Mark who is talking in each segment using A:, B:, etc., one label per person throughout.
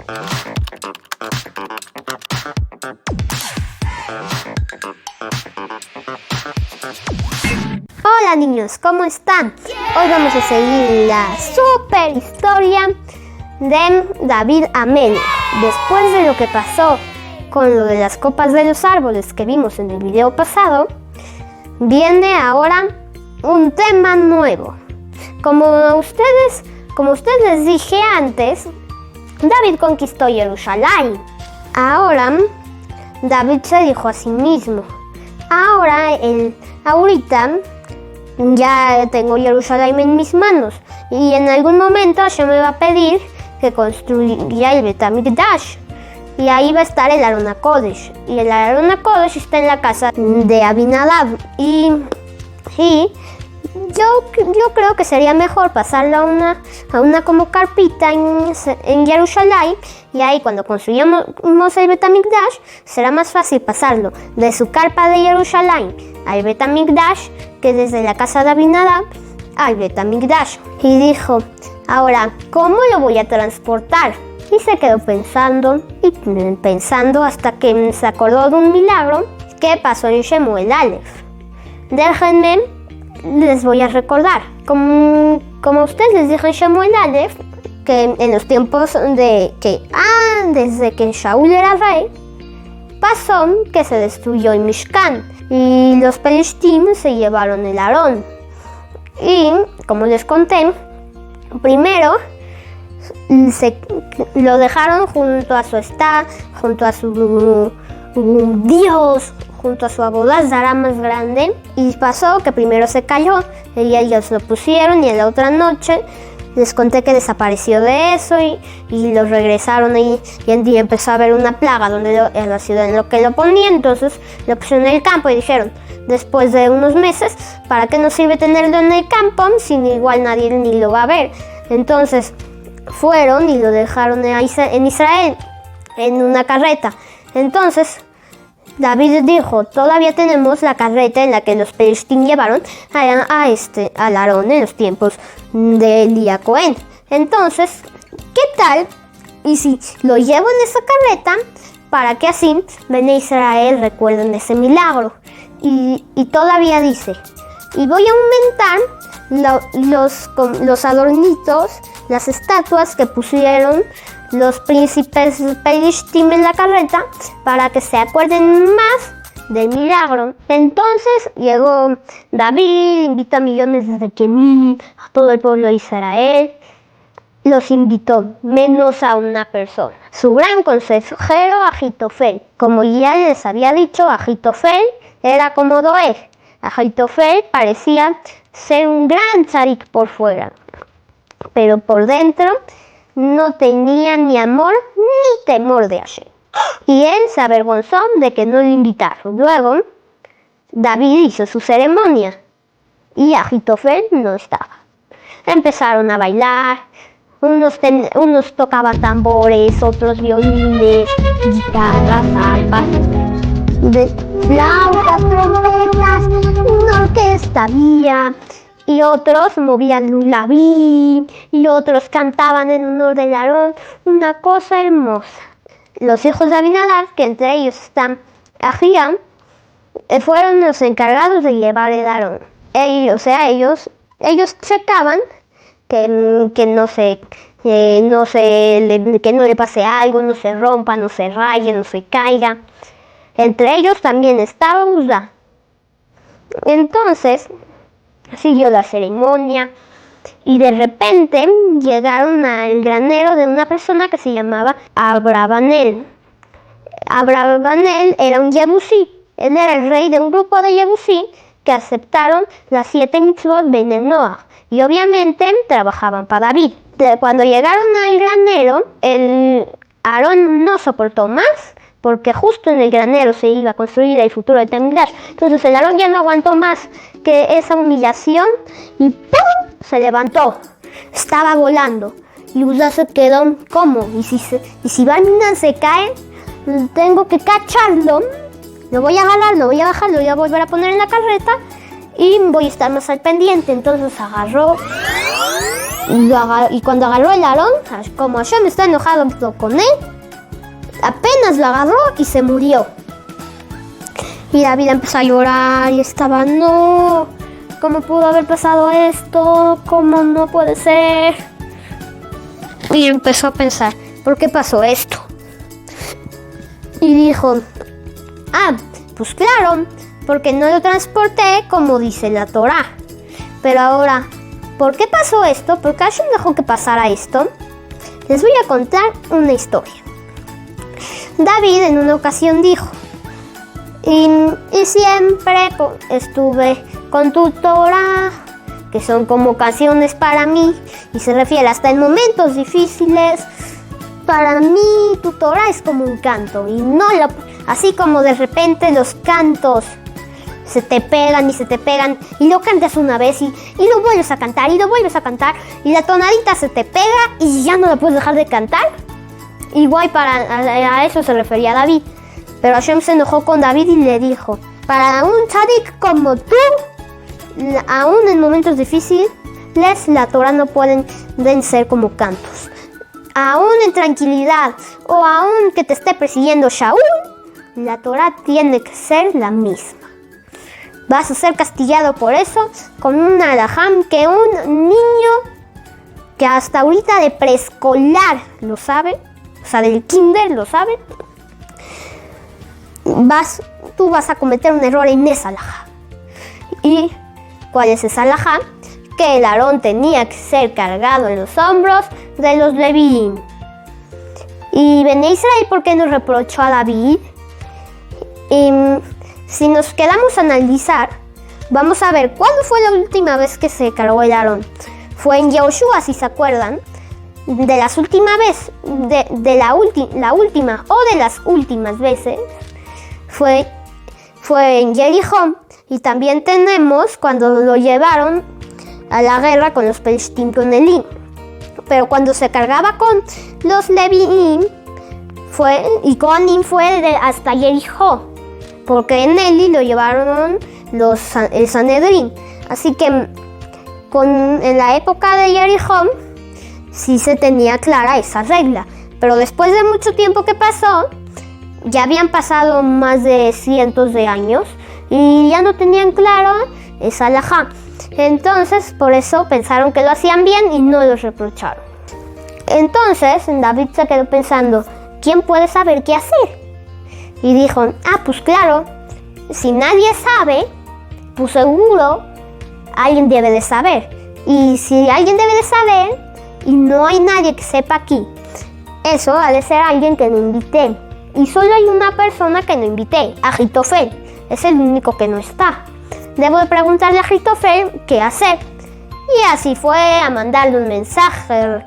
A: Hola niños, ¿cómo están? Hoy vamos a seguir la super historia de David Amelech. Después de lo que pasó con lo de las copas de los árboles que vimos en el video pasado, viene ahora un tema nuevo. Como ustedes les dije antes, David conquistó Jerusalén. Ahora David se dijo a sí mismo: ahorita ya tengo Jerusalén en mis manos y en algún momento Hashem me va a pedir que construya el Bet HaMikdash y ahí va a estar el Aron HaKodesh, y el Aron HaKodesh está en la casa de Abinadab y yo creo que sería mejor pasarlo a una como carpita en Jerusalén, y ahí cuando construyamos el Bet HaMikdash será más fácil pasarlo de su carpa de Jerusalén al Bet HaMikdash que desde la casa de Abinadab al Bet HaMikdash. Y dijo: ahora, ¿cómo lo voy a transportar? Y se quedó pensando hasta que se acordó de un milagro que pasó en Shemuel Aleph. Déjenme, les voy a recordar. Como ustedes les dije en Shemuel Aleph, que en los tiempos desde que Shaul era rey, pasó que se destruyó el Mishkan y los Pelishtim se llevaron el Arón. Y como les conté, primero lo dejaron junto a su Dios, junto a su abodazara más grande, y pasó que primero se cayó y ellos lo pusieron, y en la otra noche les conté que desapareció de eso y lo regresaron y empezó a haber una plaga en la ciudad en lo que lo ponían. Entonces lo pusieron en el campo y dijeron, después de unos meses, ¿para qué nos sirve tenerlo en el campo si igual nadie ni lo va a ver? Entonces fueron y lo dejaron en Israel en una carreta. Entonces David dijo: todavía tenemos la carreta en la que los Pelishtim llevaron al Aarón en los tiempos de Elías Cohen. Entonces, ¿qué tal? Y si lo llevo en esa carreta, para que así Bene Israel recuerden ese milagro. Y todavía dice: y voy a aumentar los adornitos, las estatuas que pusieron los príncipes Pelishtim en la carreta, para que se acuerden más del milagro. Entonces llegó David, invita a millones de Kenim, a todo el pueblo de Israel. Los invitó, menos a una persona: su gran consejero Ahitofel. Como ya les había dicho, Ahitofel era como Doeg. Ahitofel parecía ser un gran tzadik por fuera, pero por dentro no tenía ni amor ni temor de Hashem. Y él se avergonzó de que no lo invitaron. Luego, David hizo su ceremonia y Ahitofel no estaba. Empezaron a bailar, unos tocaban tambores, otros violines, guitarras, arpas, flautas, trompetas, una orquesta había. Y otros movían lulaví, y otros cantaban en honor del Aarón, una cosa hermosa. Los hijos de Abinadab, que entre ellos están Ahía, fueron los encargados de llevar el Aarón. Ellos checaban que no le pase algo, no se rompa, no se raye, no se caiga. Entre ellos también estaba Uzá. Entonces siguió la ceremonia y de repente llegaron al granero de una persona que se llamaba Abravanel. Abravanel era un Yebusí. Él era el rey de un grupo de Yebusí que aceptaron las 7 mitzvot Bnei Noach y obviamente trabajaban para David. Cuando llegaron al granero, el Aarón no soportó más, porque justo en el granero se iba a construir el futuro de Bet HaMikdash. Entonces el Aarón ya no aguantó más que esa humillación y ¡pum!, se levantó. Estaba volando y Uzá se quedó: ¿cómo? ¿Y si Barminan se cae? Tengo que cacharlo, lo voy a agarrar, lo voy a bajar, lo voy a volver a poner en la carreta y voy a estar más al pendiente. Entonces agarró Y cuando agarró el Aarón, como Hashem está enojado con él, apenas lo agarró y se murió. Y David empezó a llorar y estaba, no, ¿cómo pudo haber pasado esto? ¿Cómo no puede ser? Y empezó a pensar, ¿por qué pasó esto? Y dijo, pues claro, porque no lo transporté como dice la Torá. Pero ahora, ¿por qué pasó esto? ¿Por qué Hashem dejó que pasara esto? Les voy a contar una historia. David en una ocasión dijo, y siempre estuve con tu Torá, que son como canciones para mí, y se refiere hasta en momentos difíciles. Para mí tu Torá es como un canto, y así como de repente los cantos se te pegan, y lo cantas una vez y lo vuelves a cantar, y lo vuelves a cantar, y la tonadita se te pega y ya no la puedes dejar de cantar. Igual a eso se refería David. Pero Hashem se enojó con David y le dijo, para un tzadik como tú, aún en momentos difíciles, la Torah no pueden ser como cantos. Aún en tranquilidad o aún que te esté persiguiendo Shaul, la Torah tiene que ser la misma. Vas a ser castigado por eso con un alajam que un niño que hasta ahorita de preescolar lo sabe, o sea, del kinder lo sabe. Tú vas a cometer un error en esa alajá. ¿Y cuál es esa alajá? Que el Aarón tenía que ser cargado en los hombros de los Levíim. Y Bene Israel, ¿por qué nos reprochó a David? Si nos quedamos a analizar, vamos a ver cuándo fue la última vez que se cargó el Aarón. Fue en Yehoshua, si se acuerdan, de las últimas veces, la última o de las últimas veces, fue en Jericó. Y también tenemos cuando lo llevaron a la guerra con los Pelishtim con Elí. Pero cuando se cargaba con los Levíim, fue hasta Jericó, porque en Eli lo llevaron el Sanedrín. Así que en la época de Jericó sí se tenía clara esa regla. Pero después de mucho tiempo que pasó, ya habían pasado más de cientos de años y ya no tenían claro esa alajá. Entonces, por eso pensaron que lo hacían bien y no los reprocharon. Entonces, David se quedó pensando, ¿quién puede saber qué hacer? Y dijo, pues claro, si nadie sabe, pues seguro alguien debe de saber. Y si alguien debe de saber y no hay nadie que sepa aquí, eso ha de ser alguien que no invité. Y solo hay una persona que no invité, Ahitofel. Es el único que no está. Debo de preguntarle a Ahitofel qué hacer. Y así fue a mandarle un mensaje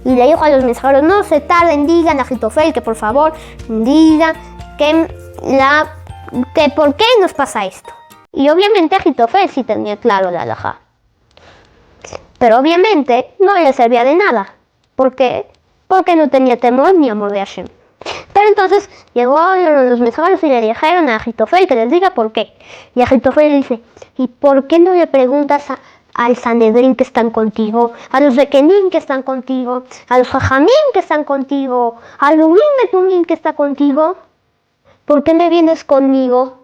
A: y le dijo a los mensajeros, no se tarden, digan a Ahitofel que por favor diga que por qué nos pasa esto. Y obviamente Ahitofel sí tenía claro la alajá. Pero obviamente no le servía de nada. ¿Por qué? Porque no tenía temor ni amor de Hashem. Pero entonces llegó los mensajeros y le dijeron a Ahitofel que les diga por qué. Y Ahitofel le dice, ¿y por qué no le preguntas al Sanedrín que están contigo, a los de Kenim que están contigo, a los Jajamim que están contigo, al Urim de Tumim que está contigo? ¿Por qué me vienes conmigo?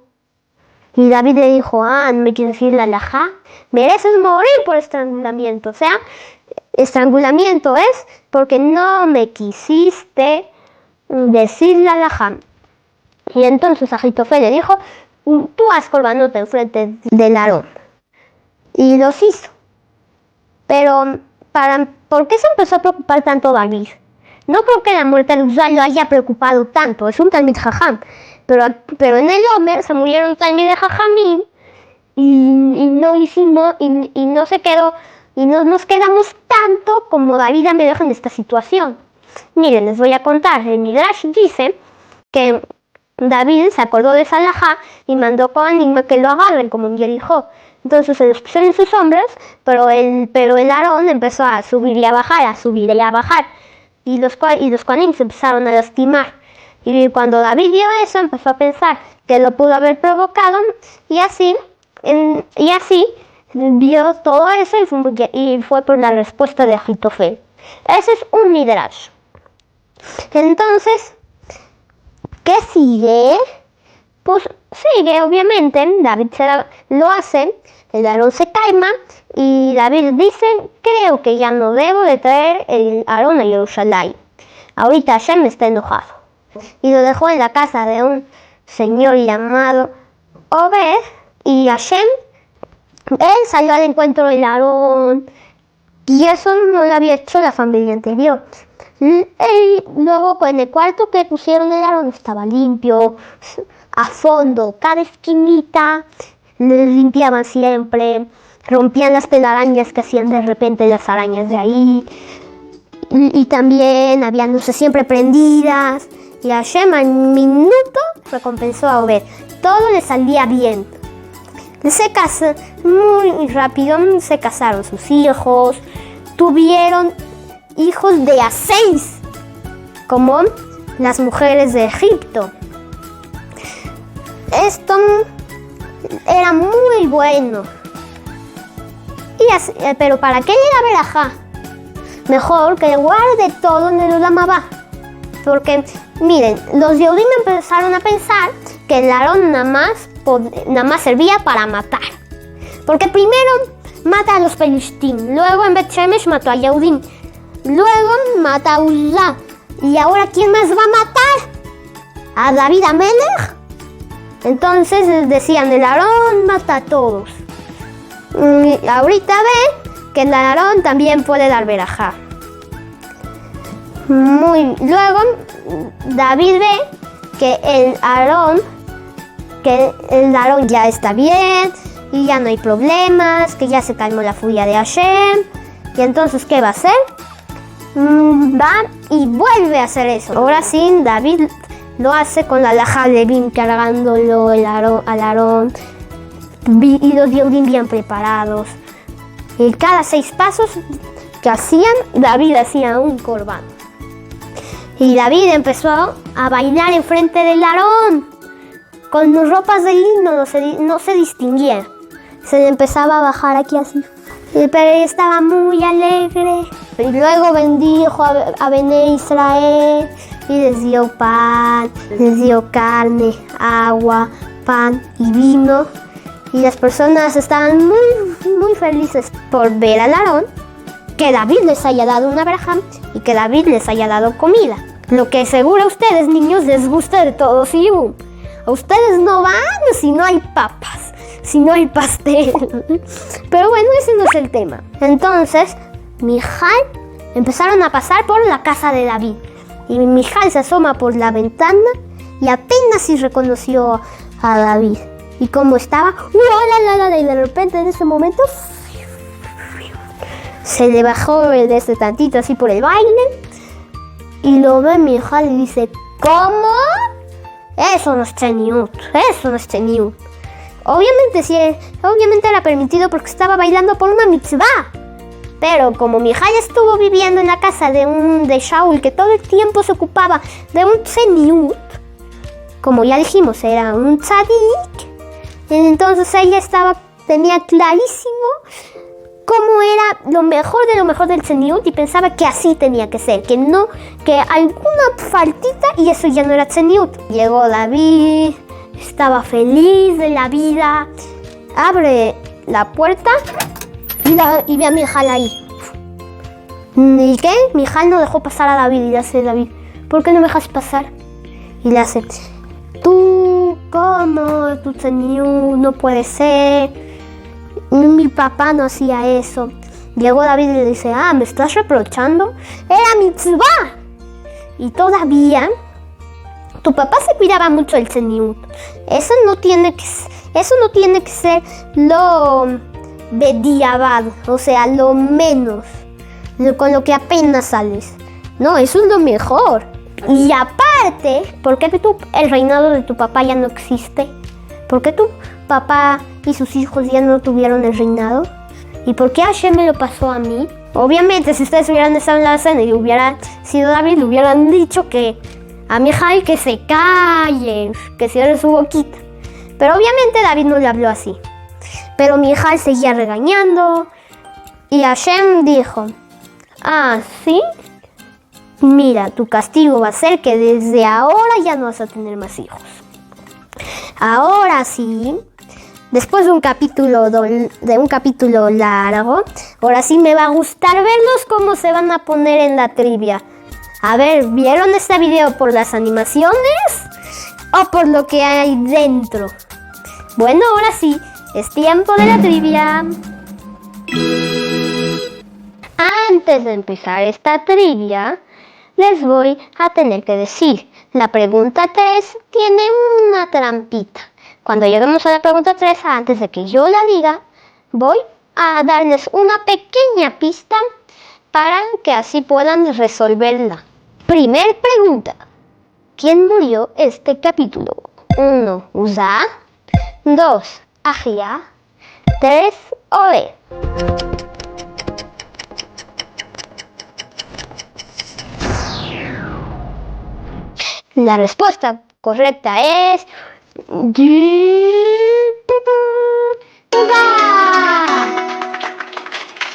A: Y David le dijo, ¿no me quieres decir la alajá? Mereces morir por estrangulamiento. O sea, estrangulamiento es porque no me quisiste decir la alajá. Y entonces Ahitofel le dijo, tú haz corbanot enfrente del Aarón. Y los hizo. Pero, ¿por qué se empezó a preocupar tanto David? No creo que la muerte de Uzá lo haya preocupado tanto, es un Talmid Jajam. Pero en el Omer se murieron Talmid de Jajamim y no se quedó, y no nos quedamos tanto como David Amelech en esta situación. Miren, les voy a contar. El Midrash dice que David se acordó de esa alajá y mandó con Anima que lo agarren como en Jericó. Entonces se los pusieron en sus hombros, pero el Aarón empezó a subir y a bajar, y los Kohanim se empezaron a lastimar. Y cuando David vio eso, empezó a pensar que lo pudo haber provocado, y así vio todo eso y fue por la respuesta de Ahitofel. Ese es un midrash. Entonces, ¿qué sigue? Pues sigue, obviamente, David lo hace, el Aarón se calma y David dice, creo que ya no debo de traer el Aarón a Jerusalén. Ahorita Hashem está enojado. Y lo dejó en la casa de un señor llamado Obed y Hashem, él salió al encuentro del Aarón y eso no lo había hecho la familia anterior. Luego en el cuarto que pusieron el Aarón estaba limpio, a fondo, cada esquinita le limpiaban siempre, rompían las telarañas que hacían de repente las arañas de ahí, y también había luces siempre prendidas, y Hashem en minuto recompensó a Obed, todo le salía bien. Se casó muy rápido, se casaron sus hijos, tuvieron hijos de a 6, como las mujeres de Egipto. Esto era muy bueno. Pero ¿para qué le da verajá? Mejor que guarde todo en el Olam Abba. Porque, miren, los Yehudim empezaron a pensar que el Aarón nada más servía para matar. Porque primero mata a los Pelishtim, luego en Bet Shemesh mató a Yehudim, luego mata a Uzá. ¿Y ahora quién más va a matar? ¿A David Amelech? Entonces decían, el Aarón mata a todos. Y ahorita ve que el Aarón también puede dar verajá. Luego David ve que el Aarón ya está bien y ya no hay problemas, que ya se calmó la furia de Hashem. Y entonces, ¿qué va a hacer? Va y vuelve a hacer eso. Ahora sí, David lo hace con la alajá de Levim, cargándolo al Aarón, y los Yehudim bien preparados. Y cada 6 pasos que hacían, David hacía un corbán. Y David empezó a bailar enfrente del Aarón, con ropas de lino, no se distinguía. Se le empezaba a bajar aquí así, pero estaba muy alegre. Y luego bendijo a Bené Israel y les dio pan, les dio carne, agua, pan y vino. Y las personas estaban muy felices por ver al Aarón, que David les haya dado una verajá y que David les haya dado comida. Lo que seguro a ustedes, niños, les gusta de todo Siyum. A ustedes no van si no hay papas, si no hay pastel. Pero bueno, ese no es el tema. Entonces, Mijal empezaron a pasar por la casa de David. Y Mijal se asoma por la ventana y apenas si reconoció a David. Y como estaba, y de repente en ese momento se le bajó desde tantito así por el baile. Y lo ve Mijal y dice, ¿cómo? Eso no es tzeniut, eso no es tzeniut. Obviamente era permitido porque estaba bailando por una mitzvah. Pero como Mijal estuvo viviendo en la casa de Shaul, que todo el tiempo se ocupaba de un tzeniut, como ya dijimos, era un tzadik, entonces ella tenía clarísimo cómo era lo mejor del tzeniut y pensaba que así tenía que ser, que alguna faltita y eso ya no era tzeniut. Llegó David, estaba feliz de la vida, abre la puerta y ve a Mijal ahí. ¿Y qué? Mijal no dejó pasar a David y le hace David, ¿por qué no me dejas pasar? Y le hace, tú, ¿cómo? Tu tzeniut no puede ser. Mi papá no hacía eso. Llegó David y le dice, ¿me estás reprochando? Era mitzvah. Y todavía, tu papá se cuidaba mucho del tzeniut. Eso no tiene que ser lo bediabad, o sea, lo menos, con lo que apenas sales. No, eso es lo mejor. Y aparte, ¿por qué el reinado de tu papá ya no existe? ¿Por qué tu papá y sus hijos ya no tuvieron el reinado? ¿Y por qué Hashem me lo pasó a mí? Obviamente, si ustedes hubieran estado en la escena y hubiera sido David, le hubieran dicho que a Mijal que se calle, que cierre su boquita. Pero obviamente David no le habló así. Pero Mijal seguía regañando y Hashem dijo: ah, ¿sí? Mira, tu castigo va a ser que desde ahora ya no vas a tener más hijos. Ahora sí, después de un capítulo largo, ahora sí me va a gustar verlos cómo se van a poner en la trivia. A ver, ¿vieron este video por las animaciones o por lo que hay dentro? Bueno, ahora sí, es tiempo de la trivia. Antes de empezar esta trivia, les voy a tener que decir, la pregunta 3 tiene una trampita. Cuando lleguemos a la pregunta 3, antes de que yo la diga, voy a darles una pequeña pista para que así puedan resolverla. Primer pregunta: ¿quién murió este capítulo? 1. Uzzá. 2. Ahía. 3. Obed. La respuesta correcta es...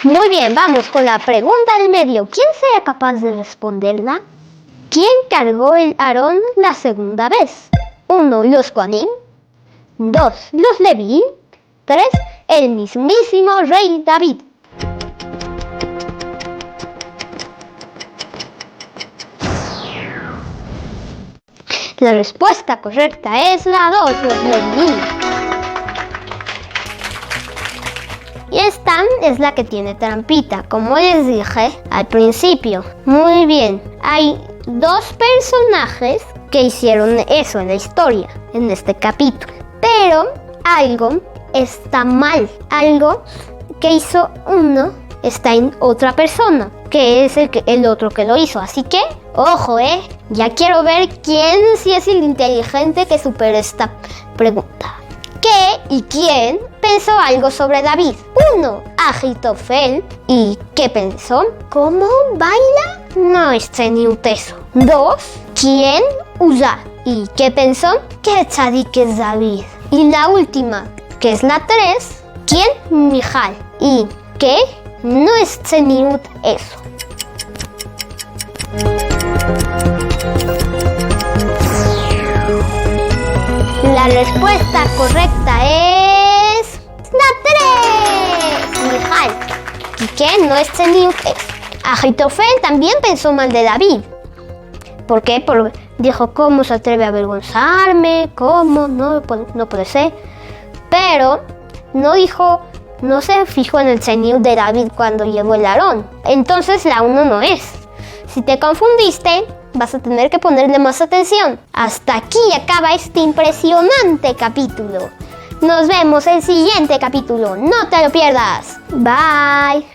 A: Muy bien, vamos con la pregunta del medio. ¿Quién sea capaz de responderla? ¿Quién cargó el Aarón la segunda vez? 1. Los Kohanim. 2. Los Leví. 3. El mismísimo rey David. La respuesta correcta es la 2, los Leví. Y esta es la que tiene trampita, como les dije al principio. Muy bien, hay 2 personajes que hicieron eso en la historia, en este capítulo. Pero algo está mal, algo que hizo uno está en otra persona, que es el otro que lo hizo. Así que, ojo, ya quiero ver quién sí es el inteligente que supera esta pregunta. ¿Qué y quién pensó algo sobre David? 1. Ahitofel. ¿Y qué pensó? ¿Cómo baila? No sé ni un teso. 2. ¿Quién? Uzzá. ¿Y qué pensó? ¿Qué tzadik es David? Y la última, que es la 3. ¿Quién? Mijal. ¿Y qué? No es tzeniut eso. La respuesta correcta es la 3, Mijal. ¿Y qué? No es tzeniut eso. Ahitofel también pensó mal de David. ¿Por qué? Porque dijo: ¿cómo se atreve a avergonzarme? ¿Cómo? No puede ser. Pero no se fijó en el tzeniut de David cuando llevó el Aarón. Entonces la 1 no es. Si te confundiste, vas a tener que ponerle más atención. Hasta aquí acaba este impresionante capítulo. Nos vemos en el siguiente capítulo. No te lo pierdas. Bye.